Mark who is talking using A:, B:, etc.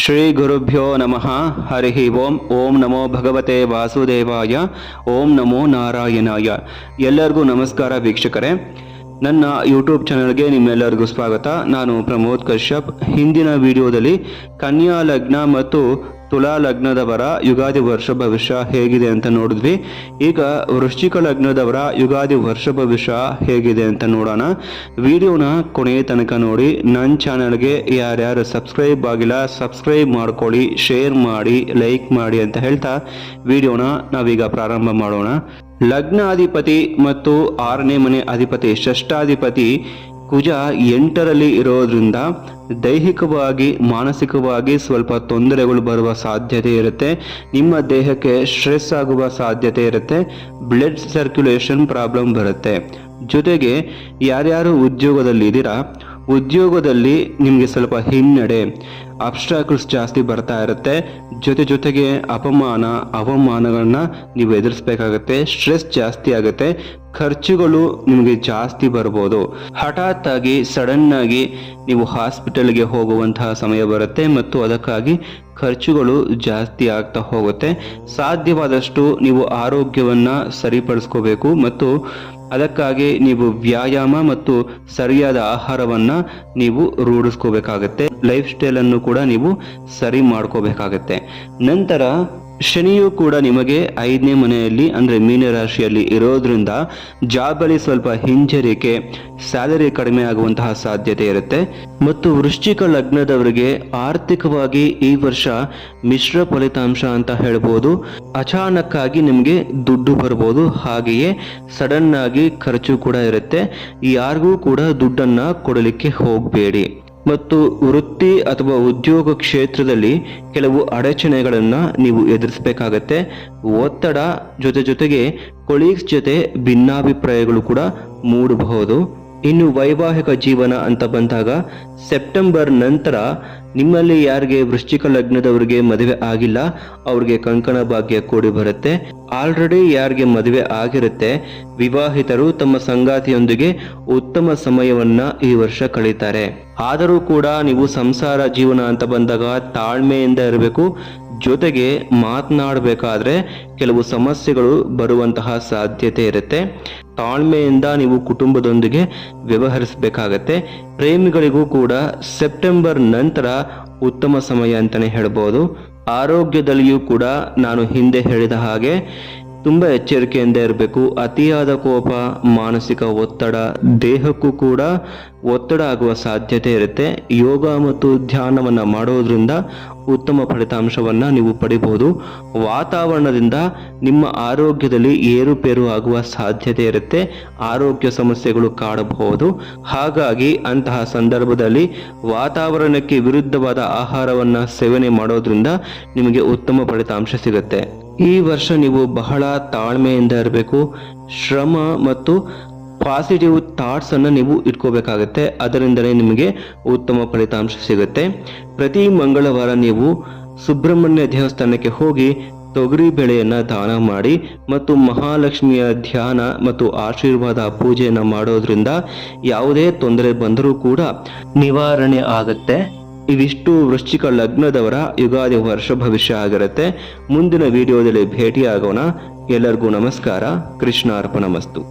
A: ಶ್ರೀ ಗುರುಭ್ಯೋ ನಮಃ. ಹರಿ ಓಂ. ಓಂ ನಮೋ ಭಗವತೆ ವಾಸುದೇವಾಯ. ಓಂ ನಮೋ ನಾರಾಯಣಾಯ. ಎಲ್ಲರಿಗೂ ನಮಸ್ಕಾರ ವೀಕ್ಷಕರೇ. ನನ್ನ ಯೂಟ್ಯೂಬ್ ಚಾನಲ್ಗೆ ನಿಮ್ಮೆಲ್ಲರಿಗೂ ಸ್ವಾಗತ. ನಾನು ಪ್ರಮೋದ್ ಕಶ್ಯಪ್. ಹಿಂದಿನ ವಿಡಿಯೋದಲ್ಲಿ ಕನ್ಯಾ ಲಗ್ನ ಮತ್ತು ತುಲಾ ಲಗ್ನದವರ ಯುಗಾದಿ ವರ್ಷ ಭವಿಷ್ಯ ಹೇಗಿದೆ ಅಂತ ನೋಡಿದ್ವಿ. ಈಗ ವೃಶ್ಚಿಕ ಲಗ್ನದವರ ಯುಗಾದಿ ವರ್ಷ ಭವಿಷ್ಯ ಹೇಗಿದೆ ಅಂತ ನೋಡೋಣ. ವಿಡಿಯೋನ ಕೊನೆಯ ತನಕ ನೋಡಿ. ನನ್ನ ಚಾನಲ್ಗೆ ಯಾರ್ಯಾರು ಸಬ್ಸ್ಕ್ರೈಬ್ ಆಗಿಲ್ಲ ಸಬ್ಸ್ಕ್ರೈಬ್ ಮಾಡ್ಕೊಳ್ಳಿ, ಶೇರ್ ಮಾಡಿ, ಲೈಕ್ ಮಾಡಿ ಅಂತ ಹೇಳ್ತಾ ವಿಡಿಯೋನ ನಾವೀಗ ಪ್ರಾರಂಭ ಮಾಡೋಣ. ಲಗ್ನಾಧಿಪತಿ ಮತ್ತು 6ನೇ ಮನೆ ಅಧಿಪತಿ ಷಷ್ಠಾಧಿಪತಿ ಕುಜ 8ರಲ್ಲಿ ಇರೋದ್ರಿಂದ ದೈಹಿಕವಾಗಿ ಮಾನಸಿಕವಾಗಿ ಸ್ವಲ್ಪ ತೊಂದರೆಗಳು ಬರುವ ಸಾಧ್ಯತೆ ಇರುತ್ತೆ. ನಿಮ್ಮ ದೇಹಕ್ಕೆ ಸ್ಟ್ರೆಸ್ ಆಗುವ ಸಾಧ್ಯತೆ ಇರುತ್ತೆ. ಬ್ಲಡ್ ಸರ್ಕ್ಯುಲೇಷನ್ ಪ್ರಾಬ್ಲಮ್ ಬರುತ್ತೆ. ಜೊತೆಗೆ ಯಾರ್ಯಾರು ಉದ್ಯೋಗದಲ್ಲಿ ಇದ್ದೀರಾ, ಉದ್ಯೋಗದಲ್ಲಿ ನಿಮಗೆ ಸ್ವಲ್ಪ ಹಿನ್ನಡೆ, ಅಬ್ಸ್ಟ್ರಾಕಲ್ಸ್ ಜಾಸ್ತಿ ಬರ್ತಾ ಇರುತ್ತೆ. ಜೊತೆಗೆ ಅಪಮಾನ ಅವಮಾನಗಳನ್ನ ನೀವು ಎದುರಿಸಬೇಕಾಗತ್ತೆ. ಸ್ಟ್ರೆಸ್ ಜಾಸ್ತಿ ಆಗುತ್ತೆ. ಖರ್ಚುಗಳು ನಿಮಗೆ ಜಾಸ್ತಿ ಬರ್ಬೋದು. ಹಠಾತ್ ಆಗಿ ಸಡನ್ ಆಗಿ ನೀವು ಹಾಸ್ಪಿಟಲ್ಗೆ ಹೋಗುವಂತಹ ಸಮಯ ಬರುತ್ತೆ ಮತ್ತು ಅದಕ್ಕಾಗಿ ಖರ್ಚುಗಳು ಜಾಸ್ತಿ ಆಗ್ತಾ ಹೋಗುತ್ತೆ. ಸಾಧ್ಯವಾದಷ್ಟು ನೀವು ಆರೋಗ್ಯವನ್ನ ಸರಿಪಡಿಸ್ಕೋಬೇಕು ಮತ್ತು ಅದಕ್ಕಾಗಿ ನೀವು ವ್ಯಾಯಾಮ ಮತ್ತು ಸರಿಯಾದ ಆಹಾರವನ್ನ ನೀವು ರೂಢಿಸ್ಕೋಬೇಕಾಗತ್ತೆ. ಲೈಫ್ ಸ್ಟೈಲ್ ಅನ್ನು ಕೂಡ ನೀವು ಸರಿ ಮಾಡ್ಕೋಬೇಕಾಗತ್ತೆ. ನಂತರ ಶನಿಯು ಕೂಡ ನಿಮಗೆ 5ನೇ ಮನೆಯಲ್ಲಿ ಅಂದ್ರೆ ಮೀನರಾಶಿಯಲ್ಲಿ ಇರೋದ್ರಿಂದ ಜಾಬಲ್ಲಿ ಸ್ವಲ್ಪ ಹಿಂಜರಿಕೆ, ಸ್ಯಾಲರಿ ಕಡಿಮೆ ಆಗುವಂತಹ ಸಾಧ್ಯತೆ ಇರುತ್ತೆ. ಮತ್ತು ವೃಶ್ಚಿಕ ಲಗ್ನದವರಿಗೆ ಆರ್ಥಿಕವಾಗಿ ಈ ವರ್ಷ ಮಿಶ್ರ ಫಲಿತಾಂಶ ಅಂತ ಹೇಳ್ಬೋದು. ಅಚಾನಕ್ ಆಗಿ ನಿಮಗೆ ದುಡ್ಡು ಬರ್ಬೋದು, ಹಾಗೆಯೇ ಸಡನ್ ಆಗಿ ಖರ್ಚು ಕೂಡ ಇರುತ್ತೆ. ಯಾರಿಗೂ ಕೂಡ ದುಡ್ಡನ್ನ ಕೊಡಲಿಕ್ಕೆ ಹೋಗಬೇಡಿ. ಮತ್ತು ವೃತ್ತಿ ಅಥವಾ ಉದ್ಯೋಗ ಕ್ಷೇತ್ರದಲ್ಲಿ ಕೆಲವು ಅಡಚಣೆಗಳನ್ನ ನೀವು ಎದುರಿಸಬೇಕಾಗತ್ತೆ. ಒತ್ತಡ ಜೊತೆಗೆ ಕೊಲೀಗ್ಸ್ ಜೊತೆ ಭಿನ್ನಾಭಿಪ್ರಾಯಗಳು ಕೂಡ ಮೂಡಬಹುದು. ಇನ್ನು ವೈವಾಹಿಕ ಜೀವನ ಅಂತ ಬಂದಾಗ ಸೆಪ್ಟೆಂಬರ್ ನಂತರ ನಿಮ್ಮಲ್ಲಿ ಯಾರಿಗೆ ವೃಶ್ಚಿಕ ಲಗ್ನದವರಿಗೆ ಮದುವೆ ಆಗಿಲ್ಲ ಅವ್ರಿಗೆ ಕಂಕಣ ಭಾಗ್ಯ ಕೂಡಿ ಬರುತ್ತೆ. ಆಲ್ರೆಡಿ ಯಾರಿಗೆ ಮದುವೆ ಆಗಿರುತ್ತೆ ವಿವಾಹಿತರು ತಮ್ಮ ಸಂಗಾತಿಯೊಂದಿಗೆ ಉತ್ತಮ ಸಮಯವನ್ನ ಈ ವರ್ಷ ಕಳೀತಾರೆ. ಆದರೂ ಕೂಡ ನೀವು ಸಂಸಾರ ಜೀವನ ಅಂತ ಬಂದಾಗ ತಾಳ್ಮೆಯಿಂದ ಇರಬೇಕು. ಜೊತೆಗೆ ಮಾತನಾಡಬೇಕಾದ್ರೆ ಕೆಲವು ಸಮಸ್ಯೆಗಳು ಬರುವಂತಹ ಸಾಧ್ಯತೆ ಇರುತ್ತೆ. ತಾಳ್ಮೆಯಿಂದ ನೀವು ಕುಟುಂಬದೊಂದಿಗೆ ವ್ಯವಹರಿಸಬೇಕಾಗತ್ತೆ. ಪ್ರೇಮಿಗಳಿಗೂ ಕೂಡ ಸೆಪ್ಟೆಂಬರ್ ನಂತರ ಉತ್ತಮ ಸಮಯ ಅಂತಾನೆ ಹೇಳ್ಬೋದು. ಆರೋಗ್ಯದಲ್ಲಿಯೂ ಕೂಡ ನಾನು ಹಿಂದೆ ಹೇಳಿದ ಹಾಗೆ ತುಂಬ ಎಚ್ಚರಿಕೆಯಿಂದ ಇರಬೇಕು. ಅತಿಯಾದ ಕೋಪ, ಮಾನಸಿಕ ಒತ್ತಡ, ದೇಹಕ್ಕೂ ಕೂಡ ಒತ್ತಡ ಆಗುವ ಸಾಧ್ಯತೆ ಇರುತ್ತೆ. ಯೋಗ ಮತ್ತು ಧ್ಯಾನವನ್ನು ಮಾಡೋದ್ರಿಂದ ಉತ್ತಮ ಫಲಿತಾಂಶವನ್ನು ನೀವು ಪಡಿಬಹುದು. ವಾತಾವರಣದಿಂದ ನಿಮ್ಮ ಆರೋಗ್ಯದಲ್ಲಿ ಏರುಪೇರು ಆಗುವ ಸಾಧ್ಯತೆ ಇರುತ್ತೆ. ಆರೋಗ್ಯ ಸಮಸ್ಯೆಗಳು ಕಾಡಬಹುದು. ಹಾಗಾಗಿ ಅಂತಹ ಸಂದರ್ಭದಲ್ಲಿ ವಾತಾವರಣಕ್ಕೆ ವಿರುದ್ಧವಾದ ಆಹಾರವನ್ನು ಸೇವನೆ ಮಾಡೋದ್ರಿಂದ ನಿಮಗೆ ಉತ್ತಮ ಫಲಿತಾಂಶ ಸಿಗುತ್ತೆ. ಈ ವರ್ಷ ನೀವು ಬಹಳ ತಾಳ್ಮೆಯಿಂದ ಇರಬೇಕು. ಶ್ರಮ ಮತ್ತು ಪಾಸಿಟಿವ್ ಥಾಟ್ಸ್ ಅನ್ನು ನೀವು ಇಟ್ಕೋಬೇಕಾಗತ್ತೆ. ಅದರಿಂದಲೇ ನಿಮಗೆ ಉತ್ತಮ ಫಲಿತಾಂಶ ಸಿಗುತ್ತೆ. ಪ್ರತಿ ಮಂಗಳವಾರ ನೀವು ಸುಬ್ರಹ್ಮಣ್ಯ ದೇವಸ್ಥಾನಕ್ಕೆ ಹೋಗಿ ತೊಗರಿ ಬೆಳೆಯನ್ನ ದಾನ ಮಾಡಿ ಮತ್ತು ಮಹಾಲಕ್ಷ್ಮಿಯ ಧ್ಯಾನ ಮತ್ತು ಆಶೀರ್ವಾದ ಪೂಜೆಯನ್ನು ಮಾಡೋದ್ರಿಂದ ಯಾವುದೇ ತೊಂದರೆ ಬಂದರೂ ಕೂಡ ನಿವಾರಣೆ ಆಗುತ್ತೆ. ಇವಿಷ್ಟು ವೃಶ್ಚಿಕ ಲಗ್ನದವರ ಯುಗಾದಿ ವರ್ಷ ಭವಿಷ್ಯ ಆಗಿರುತ್ತೆ. ಮುಂದಿನ ವಿಡಿಯೋದಲ್ಲಿ ಭೇಟಿಯಾಗೋಣ. ಎಲ್ಲರಿಗೂ ನಮಸ್ಕಾರ. ಕೃಷ್ಣಾರ್ಪಣಮಸ್ತು.